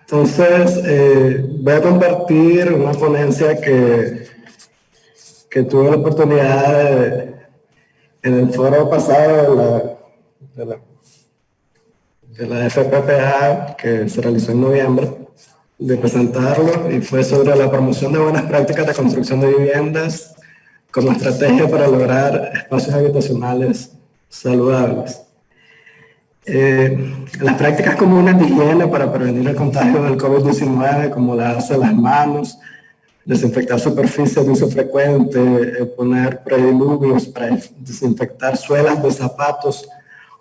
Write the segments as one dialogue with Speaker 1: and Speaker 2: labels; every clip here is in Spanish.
Speaker 1: Entonces, voy a compartir una ponencia que tuve la oportunidad en el foro pasado de la FPPA, que se realizó en noviembre, de presentarlo, y fue sobre la promoción de buenas prácticas de construcción de viviendas como estrategia para lograr espacios habitacionales saludables. Las prácticas comunes de higiene para prevenir el contagio del COVID-19, como lavarse las manos, desinfectar superficies de uso frecuente, poner prediluvios para desinfectar suelas de zapatos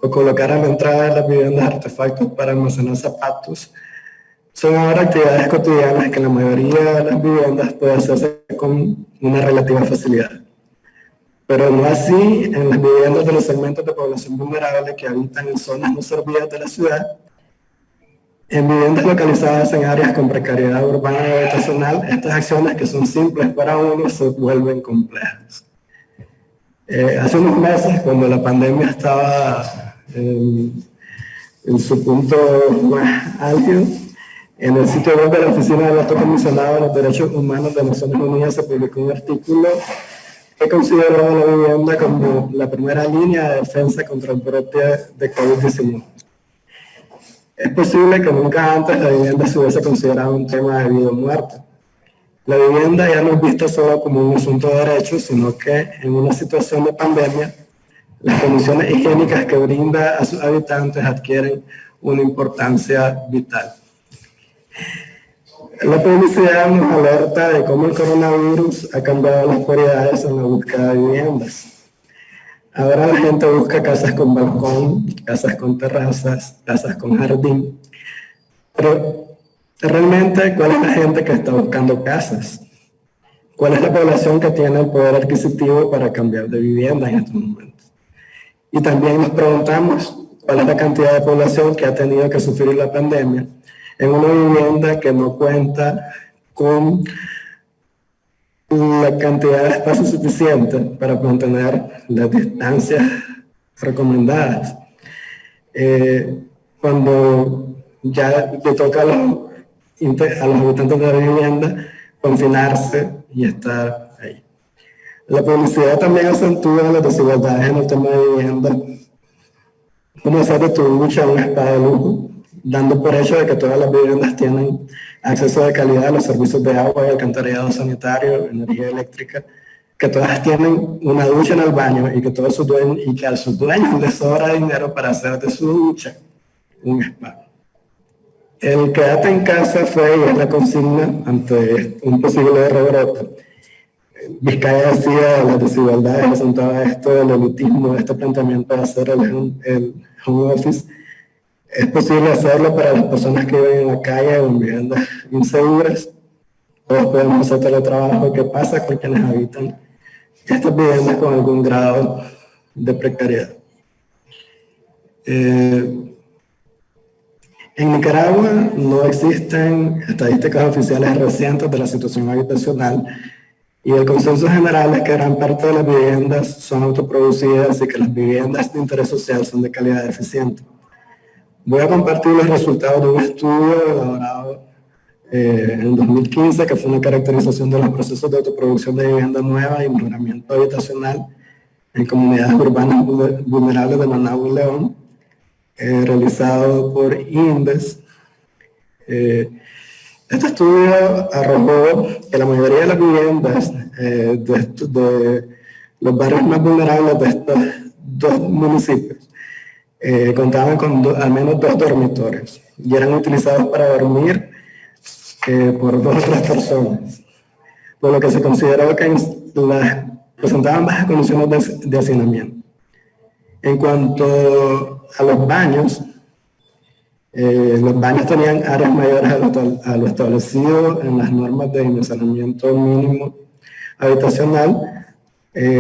Speaker 1: o colocar a la entrada de las viviendas artefactos para almacenar zapatos, son ahora actividades cotidianas que en la mayoría de las viviendas puede hacerse con una relativa facilidad. Pero no así en las viviendas de los segmentos de población vulnerable que habitan en zonas no servidas de la ciudad, en viviendas localizadas en áreas con precariedad urbana y habitacional. Estas acciones, que son simples para uno, se vuelven complejas. Hace unos meses, cuando la pandemia estaba en su punto más álgido, en el sitio web de la Oficina del Alto Comisionado de los Derechos Humanos de Naciones Unidas se publicó un artículo que consideró la vivienda como la primera línea de defensa contra el brote de COVID-19. Es posible que nunca antes la vivienda se hubiese considerado un tema de vida o muerte. La vivienda ya no es vista solo como un asunto de derechos, sino que en una situación de pandemia, las condiciones higiénicas que brinda a sus habitantes adquieren una importancia vital. La publicidad nos alerta de cómo el coronavirus ha cambiado las prioridades en la búsqueda de viviendas. Ahora la gente busca casas con balcón, casas con terrazas, casas con jardín. Pero realmente, ¿cuál es la gente que está buscando casas? ¿Cuál es la población que tiene el poder adquisitivo para cambiar de vivienda en estos momentos? Y también nos preguntamos cuál es la cantidad de población que ha tenido que sufrir la pandemia en una vivienda que no cuenta con la cantidad de espacio suficiente para mantener las distancias recomendadas. Cuando ya le toca a los habitantes de la vivienda confinarse y estar ahí. La publicidad también acentúa las desigualdades en el tema de vivienda, como hacer de tu lucha un spa de lujo, dando por hecho de que todas las viviendas tienen acceso de calidad a los servicios de agua y alcantarillado sanitario, energía eléctrica, que todas tienen una ducha en el baño y que a sus dueños les sobra dinero para hacer de su ducha un spa. El quédate en casa fue y es la consigna ante un posible rebrote. Vizcaya decía las desigualdades, presentaba esto del elitismo, este planteamiento de hacer el home office. Es posible hacerlo para las personas que viven en la calle o en viviendas inseguras. Todos podemos hacer teletrabajo. ¿Qué pasa con quienes habitan estas viviendas con algún grado de precariedad? En Nicaragua no existen estadísticas oficiales recientes de la situación habitacional, y el consenso general es que gran parte de las viviendas son autoproducidas y que las viviendas de interés social son de calidad deficiente. Voy a compartir los resultados de un estudio elaborado en 2015, que fue una caracterización de los procesos de autoproducción de vivienda nueva y mejoramiento habitacional en comunidades urbanas vulnerables de Managua y León, realizado por INDES. Este estudio arrojó que la mayoría de las viviendas de los barrios más vulnerables de estos dos municipios contaban con al menos 2 dormitorios y eran utilizados para dormir por 2 o 3 personas, por lo que se consideró que presentaban bajas condiciones de hacinamiento. En cuanto a los baños tenían áreas mayores a lo establecido en las normas de dimensionamiento mínimo habitacional,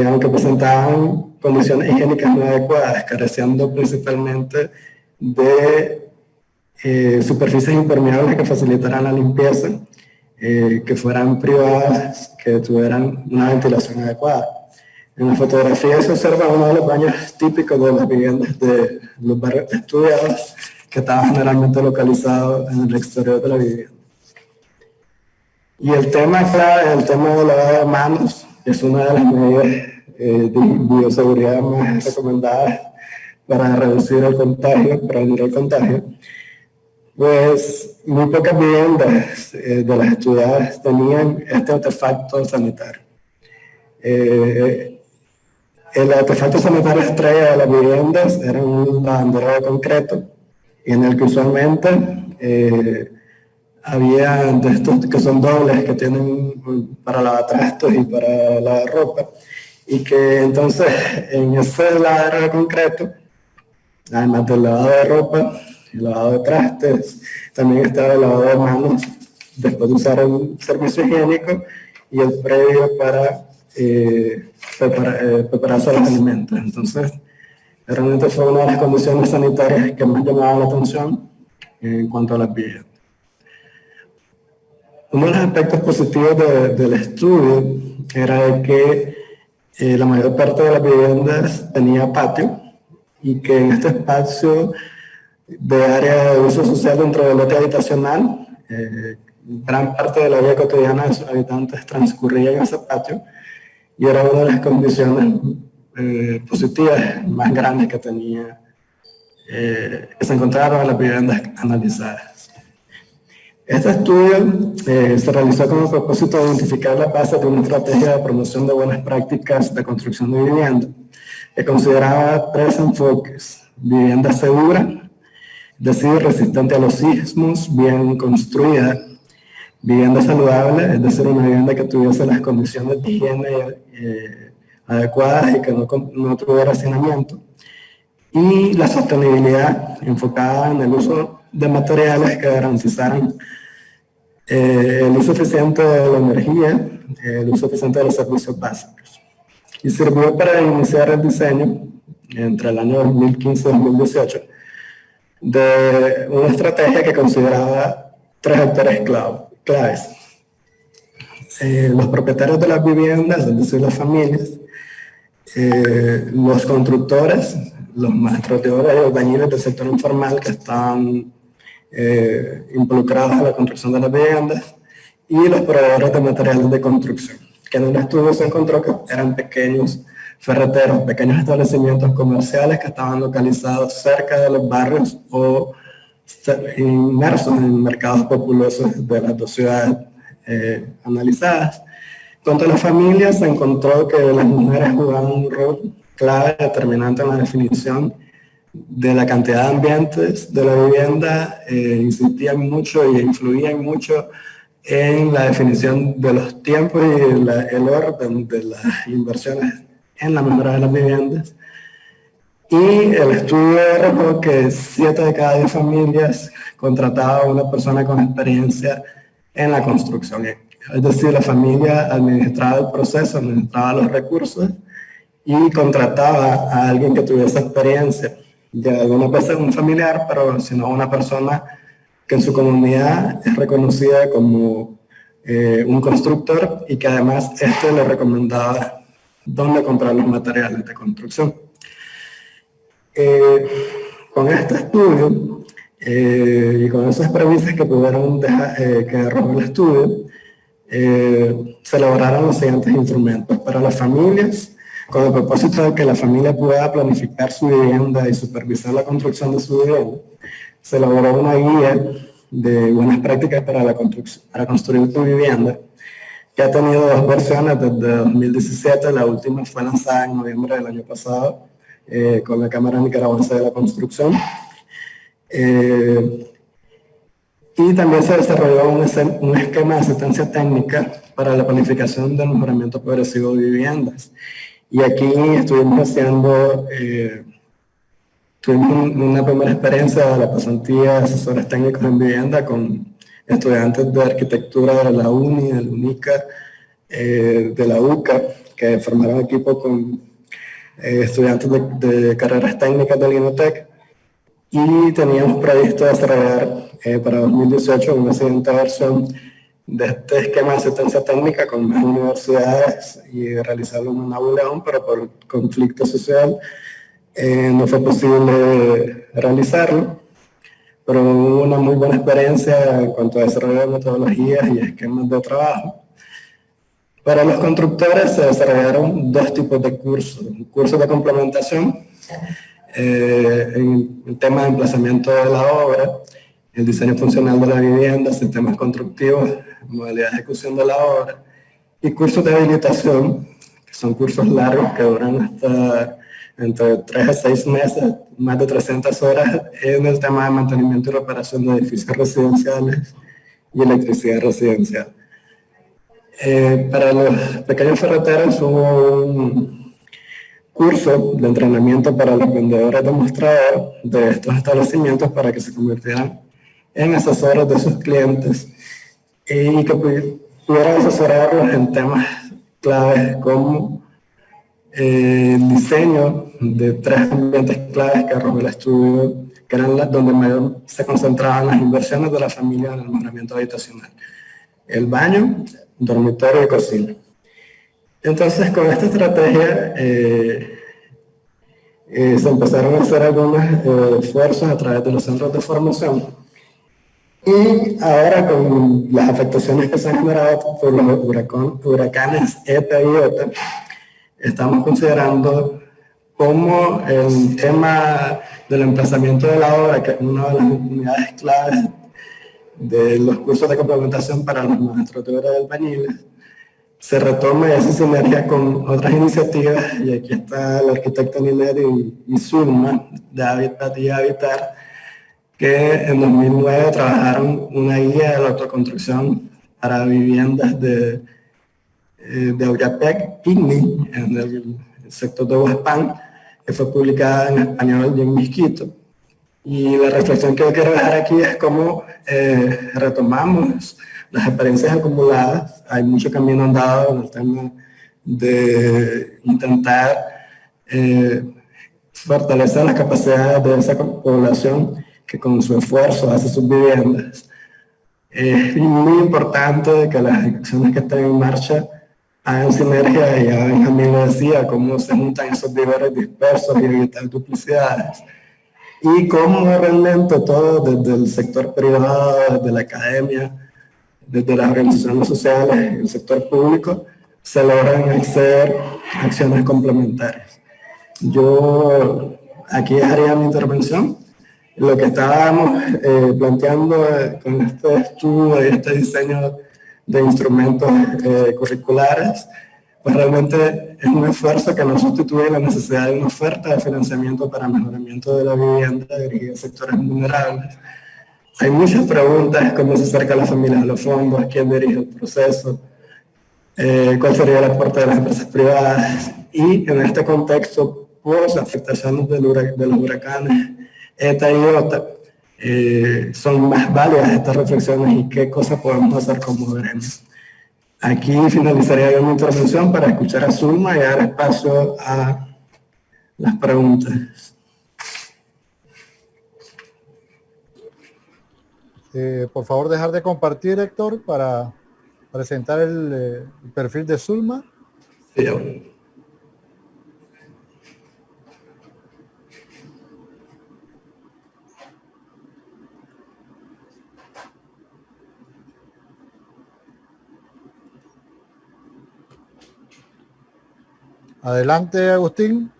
Speaker 1: aunque presentaban condiciones higiénicas no adecuadas, careciendo principalmente de superficies impermeables que facilitaran la limpieza, que fueran privadas, que tuvieran una ventilación adecuada. En la fotografía se observa uno de los baños típicos de las viviendas de los barrios estudiados, que estaba generalmente localizado en el exterior de la vivienda. Y el tema clave, el tema de lavado de manos, es una de las medidas de bioseguridad más recomendadas para reducir el contagio, prevenir el contagio. Pues muy pocas viviendas de las estudiadas tenían este artefacto sanitario. El artefacto sanitario estrella de las viviendas era un lavandero de concreto, en el que usualmente había de estos que son dobles, que tienen para lavar trastos y para lavar ropa, y que entonces en ese lavadero de concreto, además del lavado de ropa, el lavado de trastes, también estaba el lavado de manos después de usar el servicio higiénico y el previo para prepararse los alimentos. Entonces, realmente fue una de las condiciones sanitarias que más llamaban la atención en cuanto a las viviendas. Uno de los aspectos positivos del estudio era que la mayor parte de las viviendas tenía patio y que en este espacio de área de uso social dentro del lote habitacional, gran parte de la vida cotidiana de sus habitantes transcurría en ese patio y era una de las condiciones positivas más grandes que tenía, que se encontraron en las viviendas analizadas. Este estudio se realizó con el propósito de identificar la base de una estrategia de promoción de buenas prácticas de construcción de vivienda, que consideraba 3 enfoques: vivienda segura, es decir, resistente a los sismos, bien construida; vivienda saludable, es decir, una vivienda que tuviese las condiciones de higiene adecuadas y que no tuviera hacinamiento; y la sostenibilidad, enfocada en el uso de materiales que garantizaran el uso eficiente de la energía, el uso eficiente de los servicios básicos. Y sirvió para iniciar el diseño, entre el año 2015 y 2018, de una estrategia que consideraba 3 actores claves. Los propietarios de las viviendas, es decir, las familias; los constructores, los maestros de obra y albañiles del sector informal que estaban involucrados en la construcción de las viviendas; y los proveedores de materiales de construcción, que en el estudio se encontró que eran pequeños ferreteros, pequeños establecimientos comerciales que estaban localizados cerca de los barrios o inmersos en mercados populosos de las 2 ciudades analizadas. Contra las familias se encontró que las mujeres jugaban un rol clave, determinante en la definición de la cantidad de ambientes de la vivienda, insistían mucho y influían mucho en la definición de los tiempos y el orden de las inversiones en la mejora de las viviendas. Y el estudio arrojó que 7 de cada 10 familias contrataba a una persona con experiencia en la construcción. Es decir, la familia administraba el proceso, administraba los recursos y contrataba a alguien que tuviese experiencia, ya algunas veces un familiar, pero sino una persona que en su comunidad es reconocida como un constructor y que además le recomendaba dónde comprar los materiales de construcción. Con este estudio y con esas premisas que pudieron que arrojó el estudio, se elaboraron los siguientes instrumentos para las familias, con el propósito de que la familia pueda planificar su vivienda y supervisar la construcción de su vivienda. Se elaboró una guía de buenas prácticas para construir tu vivienda, que ha tenido 2 versiones desde 2017, la última fue lanzada en noviembre del año pasado con la Cámara Nicaragüense de la Construcción. Y también se desarrolló un esquema de asistencia técnica para la planificación del mejoramiento progresivo de viviendas. Y aquí estuvimos haciendo, tuvimos una primera experiencia de la pasantía de asesores técnicos en vivienda con estudiantes de arquitectura de la UNI, del UNICA, de la UCA, que formaron equipo con estudiantes de carreras técnicas del INOTEC, y teníamos previsto desarrollar para 2018 una siguiente versión de este esquema de asistencia técnica con más universidades y realizarlo en una León, pero por conflicto social no fue posible realizarlo. pero hubo una muy buena experiencia en cuanto a desarrollo de metodologías y esquemas de trabajo. Para los constructores se desarrollaron dos tipos de cursos. Un curso de complementación en el tema de emplazamiento de la obra, el diseño funcional de la vivienda, sistemas constructivos, modalidad de ejecución de la obra, y cursos de habilitación, que son cursos largos que duran hasta entre 3 a 6 meses, más de 300 horas en el tema de mantenimiento y reparación de edificios residenciales y electricidad residencial. Para los pequeños ferreteros hubo un curso de entrenamiento para los vendedores de mostrador de estos establecimientos para que se convirtieran en asesores de sus clientes y que pudieran asesorarlos en temas claves como el diseño de 3 ambientes claves que arrojó el estudio, que eran donde mayor se concentraban las inversiones de la familia en el mejoramiento habitacional: el baño, dormitorio y cocina. Entonces, con esta estrategia se empezaron a hacer algunos esfuerzos a través de los centros de formación, y ahora con las afectaciones que se han generado por los huracanes ETA y OTA, estamos considerando cómo el tema del emplazamiento de la obra, que es una de las unidades claves de los cursos de complementación para los maestros de obra de albañiles, se retome esa sinergia con otras iniciativas, y aquí está el arquitecto Niner y Zulma de Hábitat y Habitar, que en 2009 trabajaron una guía de la autoconstrucción para viviendas de Auyapec, Picnic, en el sector de Huaspán, que fue publicada en español y en Misquito. Y la reflexión que yo quiero dejar aquí es cómo retomamos las experiencias acumuladas. Hay mucho camino andado en el tema de intentar fortalecer las capacidades de esa población que con su esfuerzo hace sus viviendas. Es muy importante que las acciones que están en marcha hagan sinergia, y ya Benjamín lo decía, cómo se juntan esos víveres dispersos y evitar duplicidades. Y cómo realmente todo, desde el sector privado, desde la academia, desde las organizaciones sociales, el sector público, se logran hacer acciones complementarias. Yo aquí dejaría mi intervención. Lo que estábamos planteando con este estudio y este diseño de instrumentos curriculares, pues realmente es un esfuerzo que no sustituye la necesidad de una oferta de financiamiento para mejoramiento de la vivienda dirigida a sectores vulnerables. Hay muchas preguntas: cómo se acerca a las familias a los fondos, quién dirige el proceso, cuál sería el aporte de las empresas privadas, y en este contexto, post afectaciones de los huracanes ETA y OTA, son más válidas estas reflexiones y qué cosas podemos hacer como gremio. Aquí finalizaría yo mi intervención para escuchar a Zulma y dar espacio a las preguntas.
Speaker 2: Por favor, dejar de compartir, Héctor, para presentar el perfil de Zulma.
Speaker 1: Sí.
Speaker 2: Adelante, Agustín.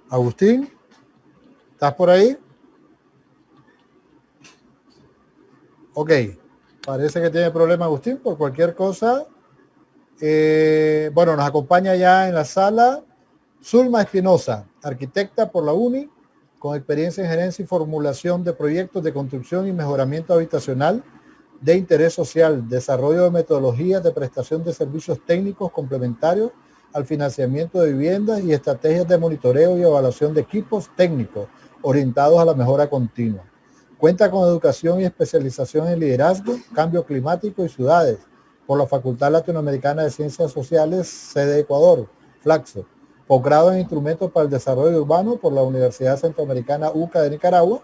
Speaker 2: Agustín, ¿estás por ahí? Ok, parece que tiene problema Agustín. Por cualquier cosa, bueno, nos acompaña ya en la sala Zulma Espinosa, arquitecta por la UNI, con experiencia en gerencia y formulación de proyectos de construcción y mejoramiento habitacional de interés social, desarrollo de metodologías de prestación de servicios técnicos complementarios al financiamiento de viviendas y estrategias de monitoreo y evaluación de equipos técnicos orientados a la mejora continua. Cuenta con educación y especialización en liderazgo, cambio climático y ciudades por la Facultad Latinoamericana de Ciencias Sociales, sede Ecuador, Flaxo. Posgrado en Instrumentos para el Desarrollo Urbano por la Universidad Centroamericana UCA de Nicaragua.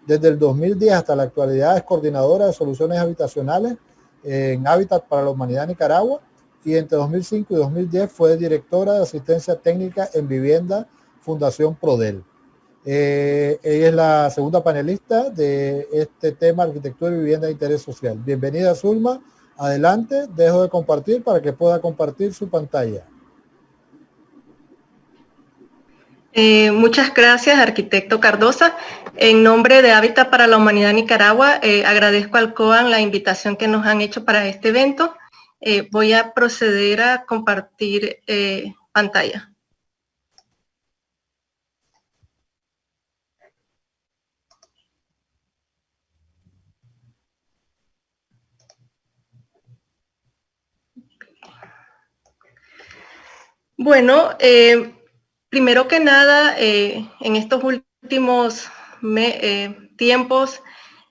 Speaker 2: Desde el 2010 hasta la actualidad es coordinadora de soluciones habitacionales en Hábitat para la Humanidad Nicaragua, y entre 2005 y 2010 fue directora de asistencia técnica en vivienda Fundación Prodel. Ella es la segunda panelista de este tema, arquitectura y vivienda de interés social. Bienvenida, Zulma. Adelante, dejo de compartir para que pueda compartir su pantalla.
Speaker 3: Muchas gracias, arquitecto Cardosa. En nombre de Hábitat para la Humanidad Nicaragua, agradezco al COAN la invitación que nos han hecho para este evento. Voy a proceder a compartir pantalla. Bueno, primero que nada, en estos últimos tiempos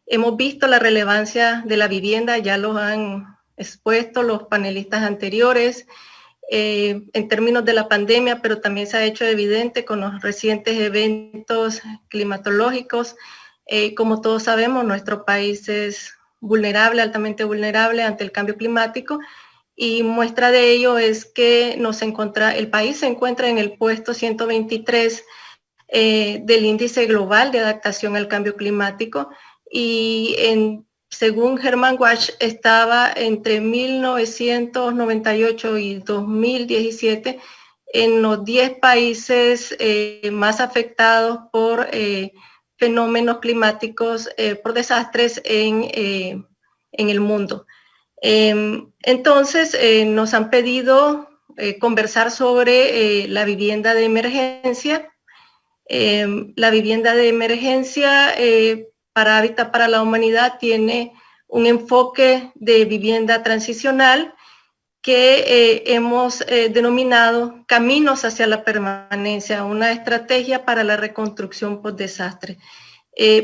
Speaker 3: hemos visto la relevancia de la vivienda, ya los han expuesto los panelistas anteriores, en términos de la pandemia, pero también se ha hecho evidente con los recientes eventos climatológicos. Como todos sabemos, nuestro país es vulnerable, altamente vulnerable ante el cambio climático, y muestra de ello es que el país se encuentra en el puesto 123 del índice global de adaptación al cambio climático, y según German Watch estaba entre 1998 y 2017 en los 10 países más afectados por fenómenos climáticos, por desastres en el mundo. Entonces, nos han pedido conversar sobre la vivienda de emergencia. La vivienda de emergencia para Hábitat para la Humanidad tiene un enfoque de vivienda transicional que hemos denominado Caminos hacia la Permanencia, una estrategia para la reconstrucción post-desastre.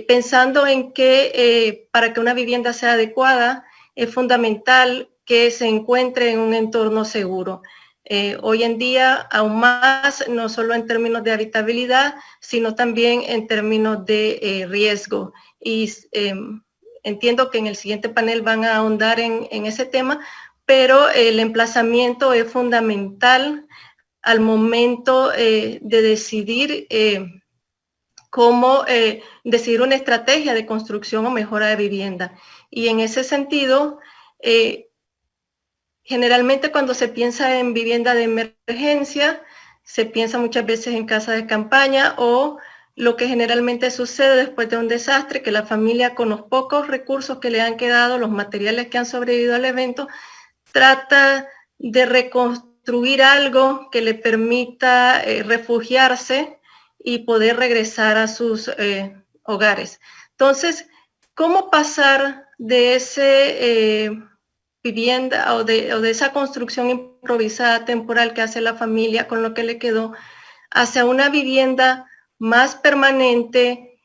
Speaker 3: Pensando en que para que una vivienda sea adecuada, es fundamental que se encuentre en un entorno seguro. Hoy en día, aún más, no solo en términos de habitabilidad, sino también en términos de riesgo. Y entiendo que en el siguiente panel van a ahondar en ese tema, pero el emplazamiento es fundamental al momento de decidir cómo decidir una estrategia de construcción o mejora de vivienda. Y en ese sentido, generalmente cuando se piensa en vivienda de emergencia, se piensa muchas veces en casa de campaña, o lo que generalmente sucede después de un desastre, que la familia, con los pocos recursos que le han quedado, los materiales que han sobrevivido al evento, trata de reconstruir algo que le permita refugiarse y poder regresar a sus hogares. Entonces, ¿cómo pasar de ese vivienda o de esa construcción improvisada temporal que hace la familia con lo que le quedó hacia una vivienda más permanente,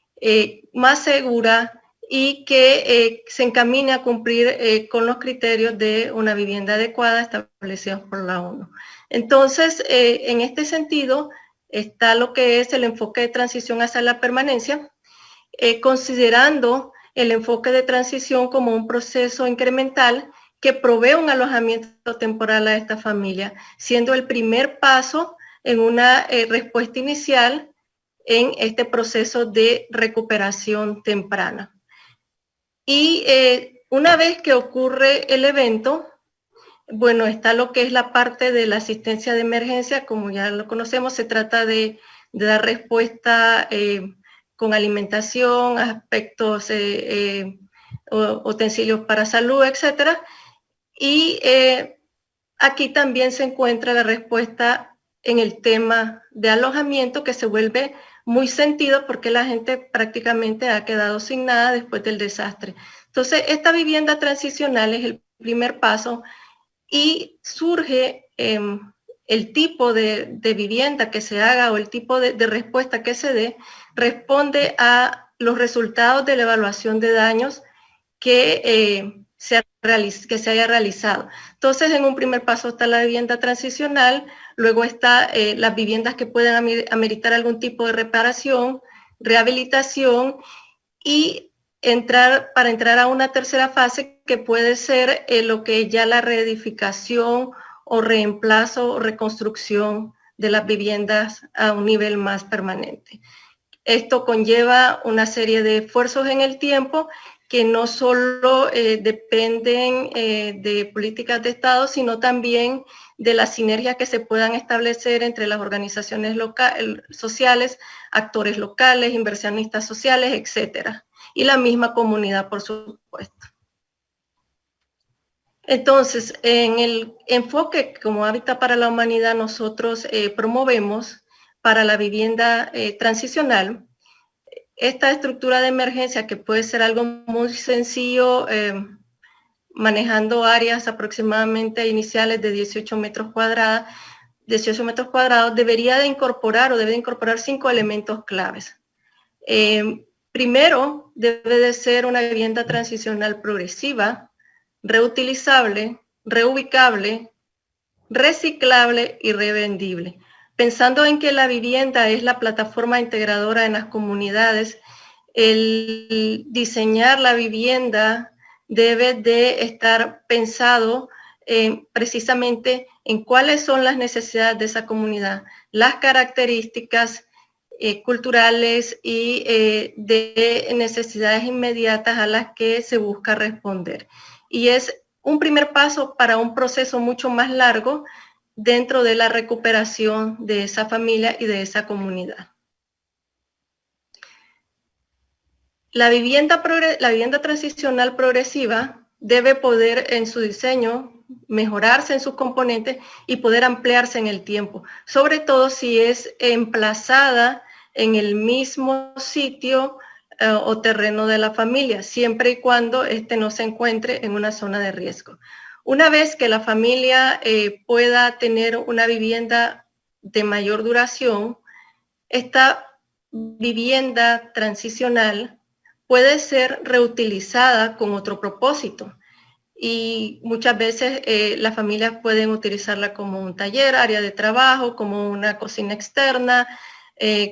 Speaker 3: más segura y que se encamine a cumplir con los criterios de una vivienda adecuada establecidos por la ONU? Entonces, en este sentido, está lo que es el enfoque de transición hacia la permanencia, considerando el enfoque de transición como un proceso incremental que provee un alojamiento temporal a esta familia, siendo el primer paso en una respuesta inicial en este proceso de recuperación temprana. Y una vez que ocurre el evento, bueno, está lo que es la parte de la asistencia de emergencia. Como ya lo conocemos, se trata de dar respuesta con alimentación, aspectos, utensilios para salud, etcétera. Y aquí también se encuentra la respuesta en el tema de alojamiento, que se vuelve muy sentido porque la gente prácticamente ha quedado sin nada después del desastre. Entonces, esta vivienda transicional es el primer paso, y surge el tipo de vivienda que se haga o el tipo de respuesta que se dé, responde a los resultados de la evaluación de daños que se haya realizado. Entonces, en un primer paso está la vivienda transicional, luego está las viviendas que pueden ameritar algún tipo de reparación, rehabilitación, y para entrar a una tercera fase que puede ser lo que es ya la reedificación o reemplazo o reconstrucción de las viviendas a un nivel más permanente. Esto conlleva una serie de esfuerzos en el tiempo que no solo dependen de políticas de Estado, sino también de las sinergias que se puedan establecer entre las organizaciones sociales, actores locales, inversionistas sociales, etcétera, y la misma comunidad, por supuesto. Entonces, en el enfoque como Hábitat para la Humanidad nosotros promovemos para la vivienda transicional, esta estructura de emergencia que puede ser algo muy sencillo, manejando áreas aproximadamente iniciales de 18 metros cuadrados, debería de incorporar o debe de incorporar 5 elementos claves. Primero, debe de ser una vivienda transicional progresiva, reutilizable, reubicable, reciclable y revendible. Pensando en que la vivienda es la plataforma integradora en las comunidades, el diseñar la vivienda debe de estar pensado precisamente en cuáles son las necesidades de esa comunidad, las características culturales y de necesidades inmediatas a las que se busca responder. Y es un primer paso para un proceso mucho más largo dentro de la recuperación de esa familia y de esa comunidad. La vivienda transicional progresiva debe poder en su diseño mejorarse en sus componentes y poder ampliarse en el tiempo, sobre todo si es emplazada en el mismo sitio o terreno de la familia, siempre y cuando este no se encuentre en una zona de riesgo. Una vez que la familia pueda tener una vivienda de mayor duración, esta vivienda transicional puede ser reutilizada con otro propósito. Y muchas veces las familias pueden utilizarla como un taller, área de trabajo, como una cocina externa,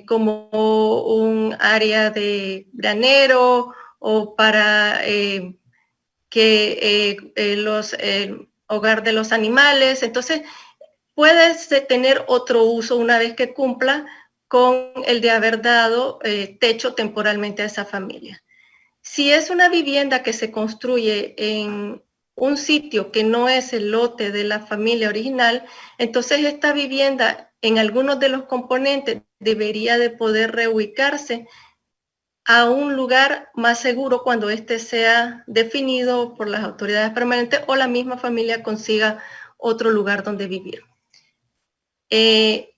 Speaker 3: como un área de granero o para hogar de los animales. Entonces, puede tener otro uso una vez que cumpla con el de haber dado techo temporalmente a esa familia. Si es una vivienda que se construye en un sitio que no es el lote de la familia original, entonces esta vivienda en algunos de los componentes debería de poder reubicarse a un lugar más seguro cuando éste sea definido por las autoridades permanentes o la misma familia consiga otro lugar donde vivir.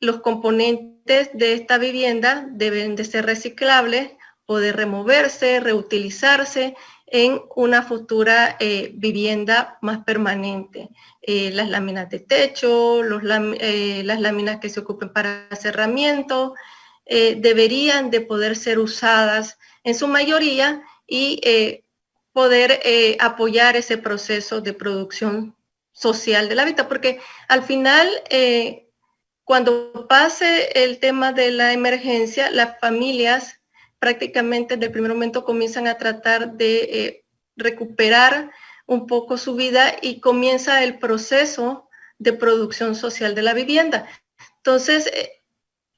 Speaker 3: Los componentes de esta vivienda deben de ser reciclables, poder removerse, reutilizarse en una futura vivienda más permanente. Las láminas de techo, las láminas que se ocupen para cerramiento, deberían de poder ser usadas en su mayoría y poder apoyar ese proceso de producción social del hábitat, porque al final cuando pase el tema de la emergencia, las familias prácticamente desde el primer momento comienzan a tratar de recuperar un poco su vida y comienza el proceso de producción social de la vivienda. Entonces,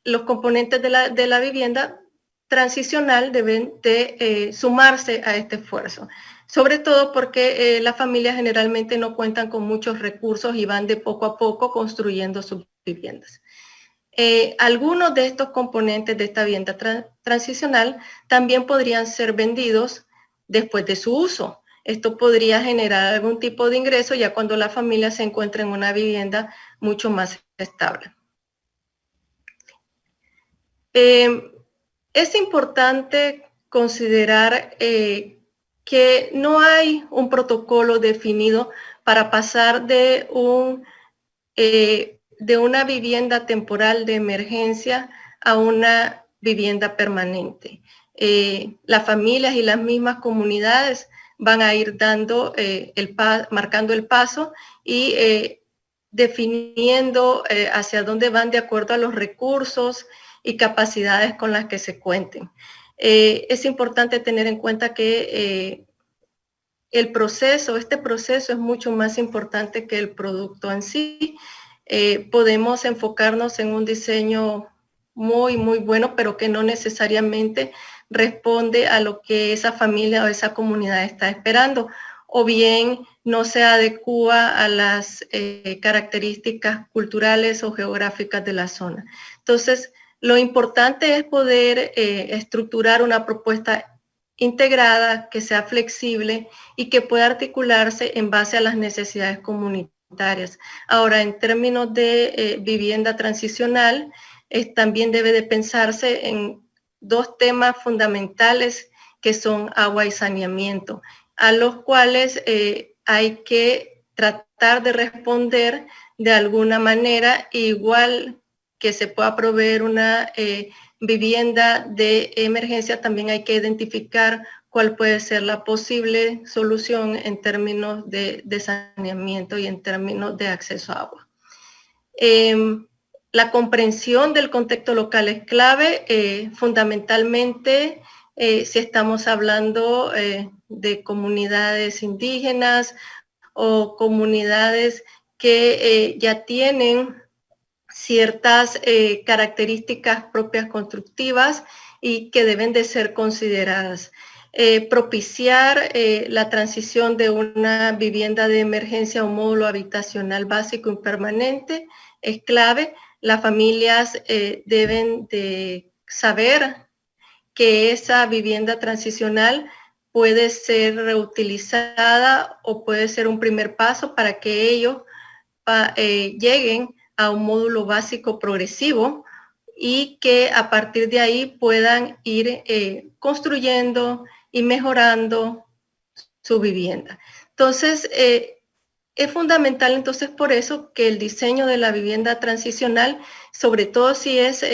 Speaker 3: los componentes de la vivienda transicional deben de sumarse a este esfuerzo, sobre todo porque las familias generalmente no cuentan con muchos recursos y van de poco a poco construyendo sus viviendas. Algunos de estos componentes de esta vivienda transicional también podrían ser vendidos después de su uso. Esto podría generar algún tipo de ingreso ya cuando la familia se encuentra en una vivienda mucho más estable. Es importante considerar que no hay un protocolo definido para pasar de una vivienda temporal de emergencia a una vivienda permanente. Las familias y las mismas comunidades van a ir marcando el paso y definiendo hacia dónde van de acuerdo a los recursos y capacidades con las que se cuenten. Es importante tener en cuenta que este proceso es mucho más importante que el producto en sí. Podemos enfocarnos en un diseño muy, muy bueno, pero que no necesariamente responde a lo que esa familia o esa comunidad está esperando, o bien no se adecúa a las características culturales o geográficas de la zona. Entonces, lo importante es poder estructurar una propuesta integrada, que sea flexible y que pueda articularse en base a las necesidades comunitarias. Ahora, en términos de vivienda transicional, también debe de pensarse en dos temas fundamentales que son agua y saneamiento, a los cuales hay que tratar de responder de alguna manera, igual que se pueda proveer una vivienda de emergencia, también hay que identificar cuál puede ser la posible solución en términos de saneamiento y en términos de acceso a agua. La comprensión del contexto local es clave, fundamentalmente si estamos hablando de comunidades indígenas o comunidades que ya tienen ciertas características propias constructivas y que deben de ser consideradas. Propiciar la transición de una vivienda de emergencia a un módulo habitacional básico y permanente es clave. Las familias deben de saber que esa vivienda transicional puede ser reutilizada o puede ser un primer paso para que ellos lleguen a un módulo básico progresivo y que a partir de ahí puedan ir construyendo y mejorando su vivienda. Entonces, es fundamental entonces por eso que el diseño de la vivienda transicional, sobre todo si es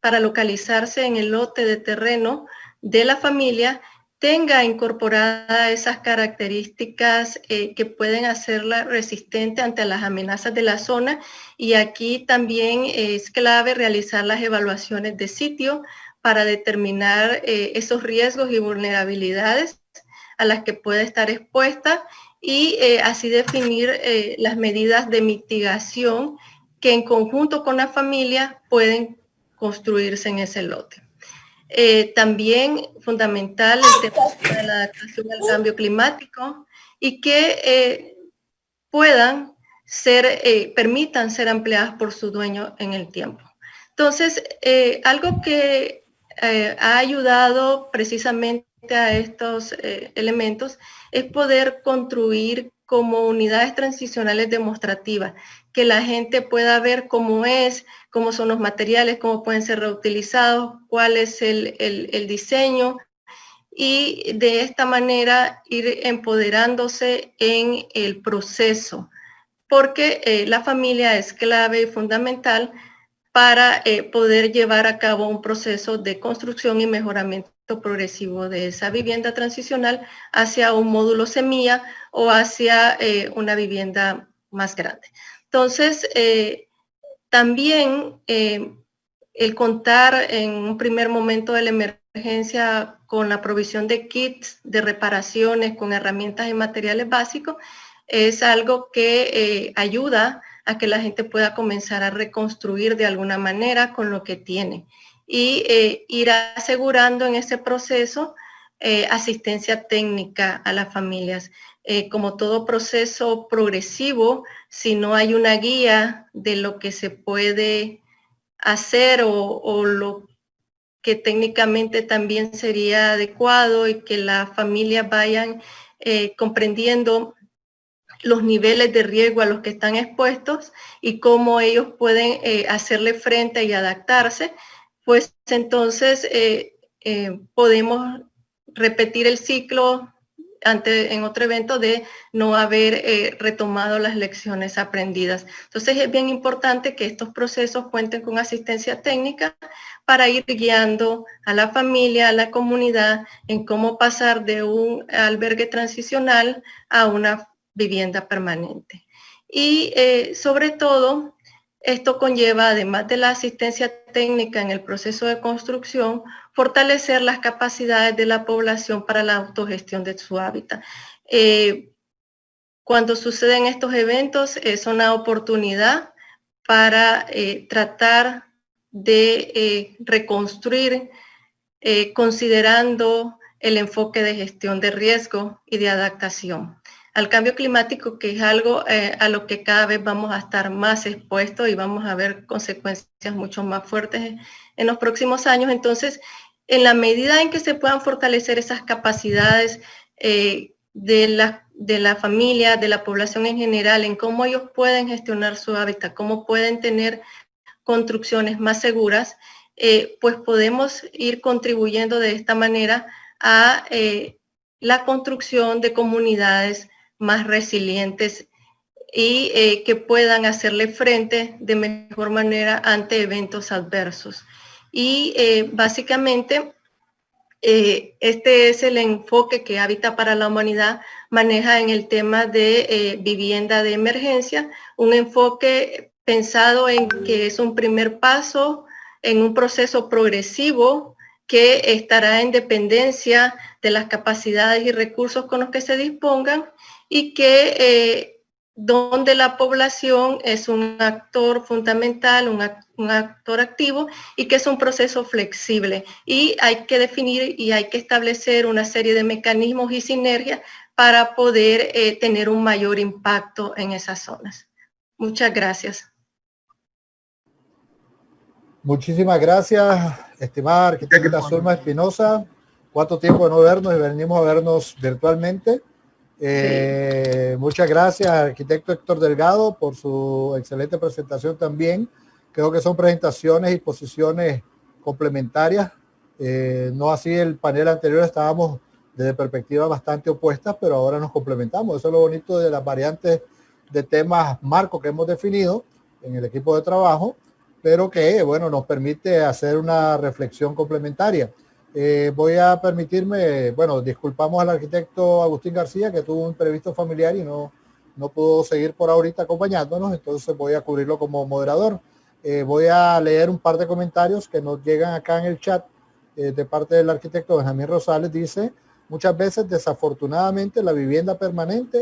Speaker 3: para localizarse en el lote de terreno de la familia, tenga incorporadas esas características que pueden hacerla resistente ante las amenazas de la zona. Y aquí también es clave realizar las evaluaciones de sitio para determinar esos riesgos y vulnerabilidades a las que puede estar expuesta y así definir las medidas de mitigación que en conjunto con la familia pueden construirse en ese lote. También fundamental el tema de la adaptación al cambio climático y que puedan ser, permitan ser ampliadas por su dueño en el tiempo. Entonces, algo que ha ayudado precisamente a estos elementos es poder construir como unidades transicionales demostrativas, que la gente pueda ver cómo es, cómo son los materiales, cómo pueden ser reutilizados, cuál es el diseño, y de esta manera ir empoderándose en el proceso, porque la familia es clave y fundamental para poder llevar a cabo un proceso de construcción y mejoramiento progresivo de esa vivienda transicional hacia un módulo semilla o hacia una vivienda más grande. Entonces, también el contar en un primer momento de la emergencia con la provisión de kits de reparaciones, con herramientas y materiales básicos, es algo que ayuda a que la gente pueda comenzar a reconstruir de alguna manera con lo que tiene y ir asegurando en ese proceso asistencia técnica a las familias. Como todo proceso progresivo, si no hay una guía de lo que se puede hacer o lo que técnicamente también sería adecuado y que las familias vayan comprendiendo los niveles de riesgo a los que están expuestos y cómo ellos pueden hacerle frente y adaptarse, pues entonces podemos repetir el ciclo en otro evento de no haber retomado las lecciones aprendidas. Entonces es bien importante que estos procesos cuenten con asistencia técnica para ir guiando a la familia, a la comunidad en cómo pasar de un albergue transicional a una vivienda permanente. Y sobre todo, esto conlleva, además de la asistencia técnica en el proceso de construcción, fortalecer las capacidades de la población para la autogestión de su hábitat. Cuando suceden estos eventos, es una oportunidad para tratar de reconstruir considerando el enfoque de gestión de riesgo y de adaptación al cambio climático, que es algo a lo que cada vez vamos a estar más expuestos y vamos a ver consecuencias mucho más fuertes en los próximos años. Entonces, en la medida en que se puedan fortalecer esas capacidades de la familia, de la población en general, en cómo ellos pueden gestionar su hábitat, cómo pueden tener construcciones más seguras, pues podemos ir contribuyendo de esta manera a la construcción de comunidades más resilientes y que puedan hacerle frente de mejor manera ante eventos adversos. Y básicamente este es el enfoque que Hábitat para la Humanidad maneja en el tema de vivienda de emergencia, un enfoque pensado en que es un primer paso en un proceso progresivo que estará en dependencia de las capacidades y recursos con los que se dispongan y que donde la población es un actor fundamental, un actor activo y que es un proceso flexible. Y hay que definir y hay que establecer una serie de mecanismos y sinergias para poder tener un mayor impacto en esas zonas. Muchas gracias.
Speaker 2: Muchísimas gracias, estimada arquitecta Zulma Espinosa. ¿Cuánto tiempo de no vernos y venimos a vernos virtualmente? Sí. Muchas gracias, arquitecto Héctor Delgado, por su excelente presentación también. Creo que son presentaciones y posiciones complementarias. No así el panel anterior, estábamos desde perspectivas bastante opuestas, pero ahora nos complementamos. Eso es lo bonito de las variantes de temas marco que hemos definido en el equipo de trabajo, pero que, bueno, nos permite hacer una reflexión complementaria. Voy a permitirme, bueno, disculpamos al arquitecto Agustín García, que tuvo un imprevisto familiar y no pudo seguir por ahorita acompañándonos, entonces voy a cubrirlo como moderador. Voy a leer un par de comentarios que nos llegan acá en el chat de parte del arquitecto Benjamín Rosales. Dice: muchas veces, desafortunadamente, la vivienda permanente